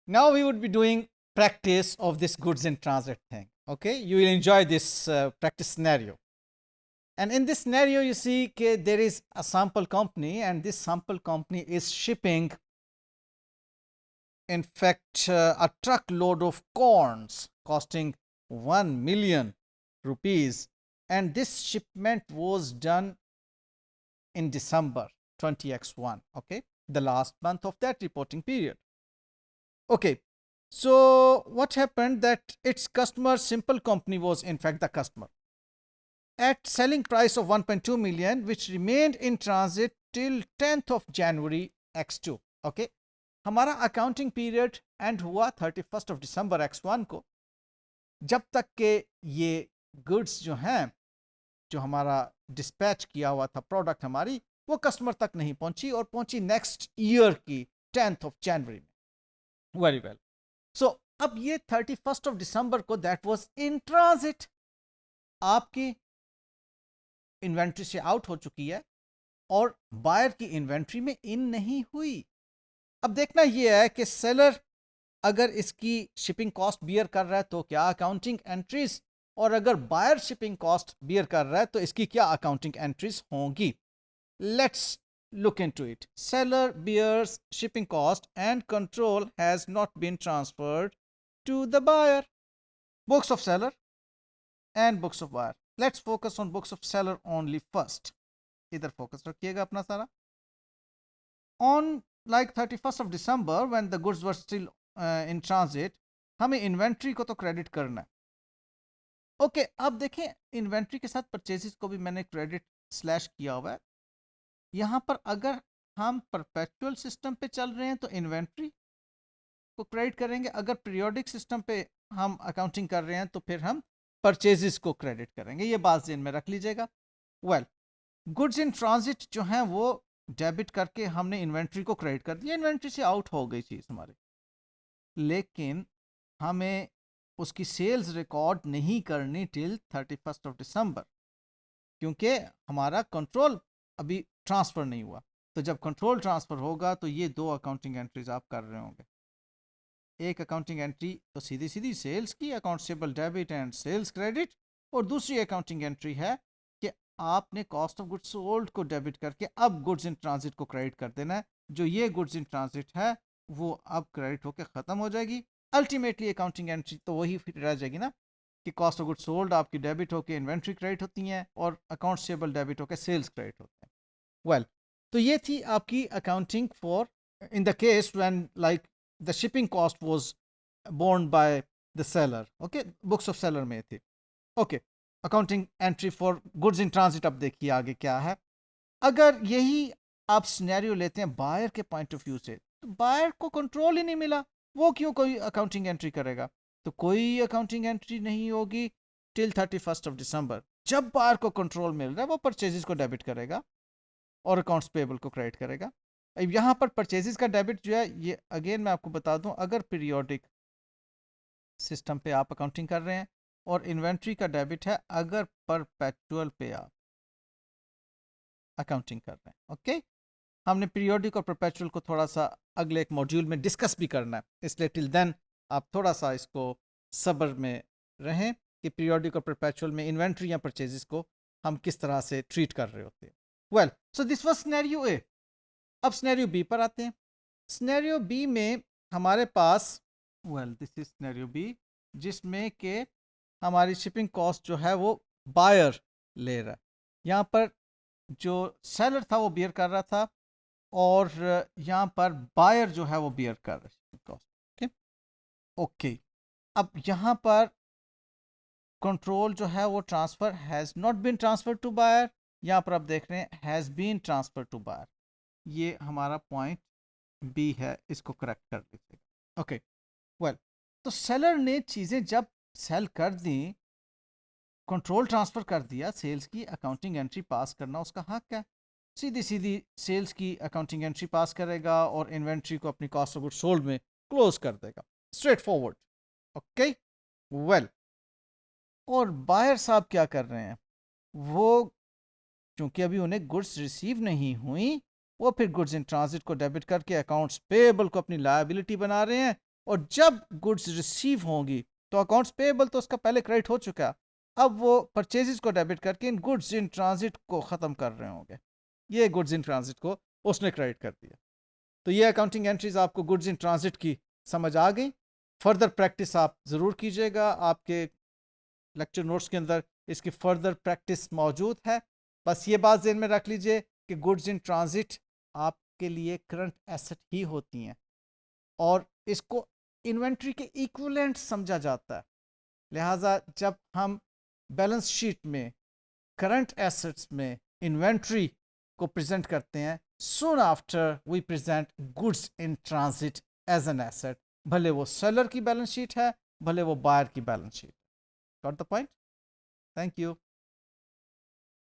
Now we would be doing practice of this goods in transit thing. Okay, you will enjoy this practice scenario. And in this scenario, you see there is a sample company, and this sample company is shipping, in fact, a truckload of corns costing 1 million rupees. And this shipment was done in December 20x1, okay, the last month of that reporting period. Okay, so what happened that its customer simple company was in fact the customer at selling price of 1.2 million, which remained in transit till 10th of January x2. okay, हमारा accounting period and हुआ 31st of December x1 को, जब तक के ये goods जो हैं, जो हमारा डिस्पैच किया हुआ था प्रोडक्ट हमारी, वो कस्टमर तक नहीं पहुंची और पहुंची नेक्स्ट ईयर की 10th ऑफ जनवरी में. Very well. सो अब ये 31st ऑफ दिसंबर को दैट वाज इन ट्रांजिट, आपकी इन्वेंट्री से आउट हो चुकी है और बायर की इन्वेंट्री में इन नहीं हुई. अब देखना यह है कि सेलर अगर इसकी शिपिंग कॉस्ट बियर कर रहा है तो क्या अकाउंटिंग एंट्रीज, और अगर बायर शिपिंग कॉस्ट बियर कर रहा है तो इसकी क्या अकाउंटिंग एंट्रीज होंगी. Let's look into it. Seller bears shipping cost and control has not been transferred to the buyer. Books of seller and books of buyer. Let's focus on books of seller only first. इधर focus रखिएगा अपना सारा. On like 31st of December when the goods were still in transit, हमें inventory को तो credit करना है. Okay, अब देखें इन्वेंट्री के साथ परचेजेस को भी मैंने क्रेडिट स्लैश किया हुआ है. यहाँ पर अगर हम परपेचुअल सिस्टम पे चल रहे हैं तो इन्वेंट्री को क्रेडिट करेंगे, अगर पीरियोडिक सिस्टम पे हम अकाउंटिंग कर रहे हैं तो फिर हम परचेजेस को क्रेडिट करेंगे. ये बात ज़हन में रख लीजिएगा. वेल, गुड्स इन ट्रांजिट जो हैं वो डेबिट करके हमने इन्वेंट्री को क्रेडिट कर दिया, इन्वेंट्री से आउट हो गई चीज़ हमारी, लेकिन हमें उसकी सेल्स रिकॉर्ड नहीं करनी टिल 31st ऑफ दिसंबर, क्योंकि हमारा कंट्रोल अभी ट्रांसफ़र नहीं हुआ. तो जब कंट्रोल ट्रांसफ़र होगा तो ये दो अकाउंटिंग एंट्रीज आप कर रहे होंगे. एक अकाउंटिंग एंट्री तो सीधी सीधी सेल्स की, accountable debit and sales credit, और दूसरी अकाउंटिंग एंट्री है कि आपने कॉस्ट ऑफ गुड्स सोल्ड को डेबिट करके अब गुड्स इन ट्रांजिट को क्रेडिट कर देना है. जो ये गुड्स इन ट्रांजिट है वो अब क्रेडिट होकर ख़त्म हो जाएगी. अल्टीमेटली अकाउंटिंग एंट्री तो वही फिर रह जाएगी ना कि कॉस्ट ऑफ गुड्स सोल्ड आपकी डेबिट होकर इन्वेंट्री क्रेडिट होती हैं और अकाउंटेबल डेबिट होकर सेल्स क्रेडिट होते हैं. वेल, तो ये थी आपकी accounting for in the case when like the shipping cost was borne by the seller. Okay, books of seller में थी. Okay, accounting entry for goods in transit. अब देखिए आगे क्या है. अगर यही आप सिनेरियो लेते हैं बायर के पॉइंट ऑफ व्यू से, तो बायर को कंट्रोल ही नहीं मिला, वो क्यों कोई अकाउंटिंग एंट्री करेगा. तो कोई अकाउंटिंग एंट्री नहीं होगी टिल 31st ऑफ दिसंबर. जब बायर को कंट्रोल मिल रहा है वो परचेजेस को डेबिट करेगा और अकाउंट्स पेबल को क्रेडिट करेगा. अब यहाँ पर परचेजेस का डेबिट जो है, ये अगेन मैं आपको बता दूं, अगर पीरियोडिक सिस्टम पे आप अकाउंटिंग कर रहे हैं, और इन्वेंट्री का डेबिट है अगर परपेचुअल पे आप अकाउंटिंग कर रहे हैं. ओके, हमने पीरियोडिक और परपेचुअल को थोड़ा सा अगले एक मॉड्यूल में डिस्कस भी करना है, इसलिए टिल देन आप थोड़ा सा इसको सब्र में रहें कि पीरियोडिक और परपेचुअल में इन्वेंट्री या परचेजेस को हम किस तरह से ट्रीट कर रहे होते हैं. Well, so this was scenario A. अब सिनेरियो बी पर आते हैं. सिनेरियो बी में हमारे पास, well this is scenario B, जिसमें कि हमारी शिपिंग कॉस्ट जो है वो बायर ले रहा है. यहाँ पर जो सेलर था वो बियर कर रहा था और यहाँ पर बायर जो है वो बियर कर रहा है कॉस्ट. ओके ओके, अब यहाँ पर कंट्रोल जो है वो transfer has not been transfer to buyer. यहाँ पर आप देख रहे हैं has been transfer to buyer. ये हमारा पॉइंट बी है, इसको करेक्ट कर दीजिएगा. ओके, वेल, तो सेलर ने चीज़ें जब सेल कर दी, कंट्रोल ट्रांसफ़र कर दिया, सेल्स की अकाउंटिंग एंट्री पास करना उसका हक है. सीधी सीधी सेल्स की अकाउंटिंग एंट्री पास करेगा और इन्वेंट्री को अपनी कॉस्ट ऑफ गुड्स सोल्ड में क्लोज कर देगा. Straight forward. ओके, वेल, और बायर साहब क्या कर रहे हैं, वो क्योंकि अभी उन्हें गुड्स रिसीव नहीं हुई, वो फिर गुड्स इन ट्रांजिट को डेबिट करके अकाउंट्स पेएबल को अपनी लायबिलिटी बना रहे हैं और जब गुड्स रिसीव होंगी तो अकाउंट्स पेएबल तो उसका पहले क्रेडिट हो चुका, अब वो परचेजेस को डेबिट करके इन गुड्स इन ट्रांजिट को ख़त्म कर रहे होंगे। ये गुड्स इन ट्रांजिट को उसने क्रेडिट कर दिया। तो ये अकाउंटिंग एंट्रीज आपको गुड्स इन ट्रांजिट की समझ आ गई। फर्दर प्रैक्टिस आप ज़रूर कीजिएगा, आपके लेक्चर नोट्स के अंदर इसकी फर्दर प्रैक्टिस मौजूद है। बस ये बात ज़हन में रख लीजिए कि गुड्स इन ट्रांजिट आपके लिए करंट एसेट ही होती हैं और इसको इन्वेंट्री के इक्विवेलेंट समझा जाता है। लिहाजा जब हम बैलेंस शीट में करंट एसेट्स में इन्वेंट्री को प्रेजेंट करते हैं, soon after we present goods in transit as an asset, भले वो सेलर की बैलेंस शीट है, भले वो बायर की balance sheet. Got the point? Thank you.